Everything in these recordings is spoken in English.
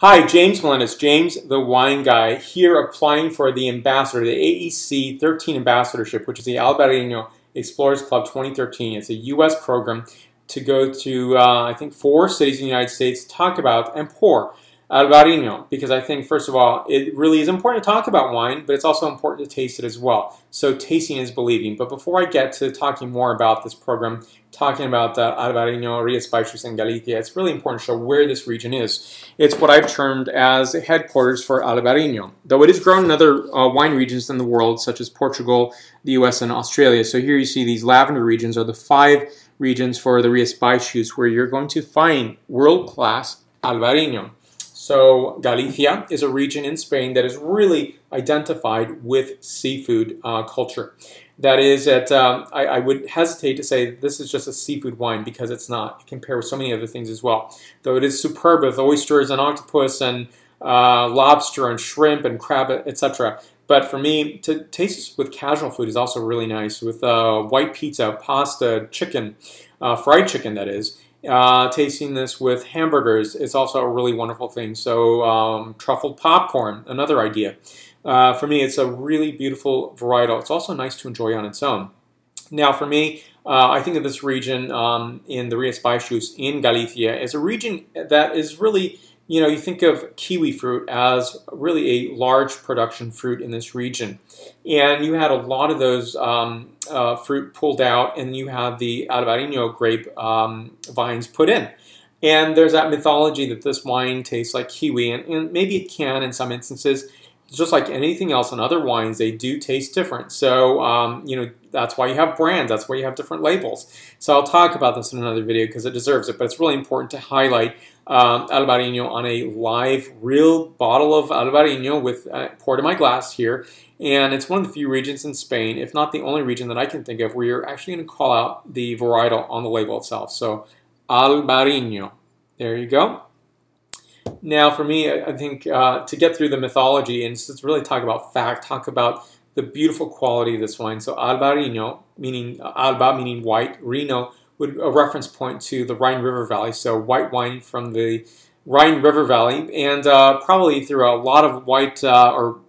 Hi, James Melendez, James the Wine Guy, here applying for the ambassador, the AEC 13 ambassadorship, which is the Albariño Explorers Club 2013. It's a U.S. program to go to, I think, 4 cities in the United States, talk about and pour Albariño, because I think, first of all, it really is important to talk about wine, but it's also important to taste it as well. So tasting is believing. But before I get to talking more about this program, talking about Albariño, Rías Baixos, and Galicia, it's really important to show where this region is. It's what I've termed as headquarters for Albariño, though it is grown in other wine regions in the world, such as Portugal, the US, and Australia. So here you see these lavender regions are the 5 regions for the Rías Baixos, where you're going to find world-class Albariño. So Galicia is a region in Spain that is really identified with seafood culture. That is, I would hesitate to say this is just a seafood wine, because it's not. It can pair with so many other things as well. Though it is superb with oysters and octopus and lobster and shrimp and crab, etc. But for me, to taste this with casual food is also really nice, with white pizza, pasta, chicken, fried chicken that is. Tasting this with hamburgers is also a really wonderful thing. So truffled popcorn, another idea. For me, it's a really beautiful varietal. It's also nice to enjoy on its own. Now, for me, I think of this region in the Rías Baixos in Galicia as a region that is really, you think of kiwi fruit as really a large production fruit in this region. And you had a lot of those fruit pulled out, and you have the Albariño grape vines put in. And there's that mythology that this wine tastes like kiwi, and maybe it can in some instances. Just like anything else in other wines, they do taste different. So, that's why you have brands. That's why you have different labels. So I'll talk about this in another video because it deserves it. But it's really important to highlight Albariño on a live, real bottle of Albariño with poured in my glass here. And it's one of the few regions in Spain, if not the only region that I can think of, where you're actually going to call out the varietal on the label itself. So Albariño. There you go. Now, for me, I think to get through the mythology and just really talk about fact, talk about the beautiful quality of this wine. So Albariño, meaning Alba, meaning white, Rino, would a reference point to the Rhine River Valley. So white wine from the Rhine River Valley, and probably through a lot of white or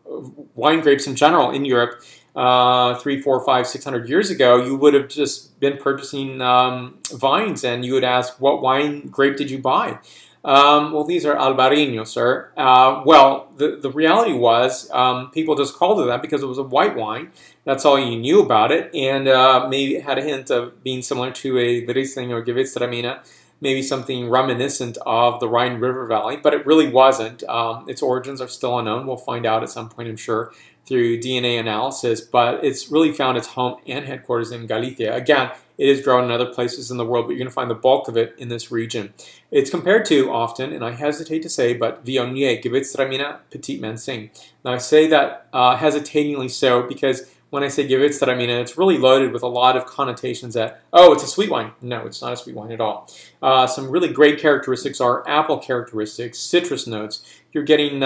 wine grapes in general in Europe 300, 400, 500, 600 years ago, you would have just been purchasing vines, and you would ask, what wine grape did you buy? Well, these are Albariño, sir. Well, the reality was people just called it that because it was a white wine. That's all you knew about it, and maybe it had a hint of being similar to a Riesling or Gewürztraminer, maybe something reminiscent of the Rhine River Valley, but it really wasn't. Its origins are still unknown. We'll find out at some point, I'm sure, through DNA analysis, but it's really found its home and headquarters in Galicia. Again, it is grown in other places in the world, but you're going to find the bulk of it in this region. It's compared to often, and I hesitate to say, but Viognier, Gewürztraminer, Petit Manseng. Now I say that hesitatingly so because when I say Gewürztraminer, it's really loaded with a lot of connotations that, oh, it's a sweet wine. No, it's not a sweet wine at all. Some really great characteristics are apple characteristics, citrus notes. You're getting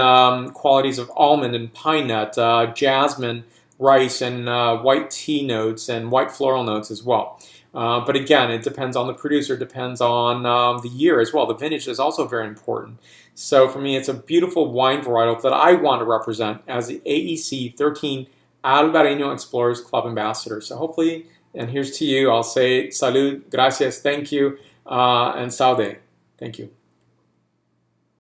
qualities of almond and pine nut, jasmine, rice, and white tea notes and white floral notes as well. But again, it depends on the producer, it depends on the year as well. The vintage is also very important. So for me, it's a beautiful wine varietal that I want to represent as the AEC 13 Albariño Explorers Club Ambassador. So hopefully, and here's to you, I'll say salud, gracias, thank you, and saude. Thank you.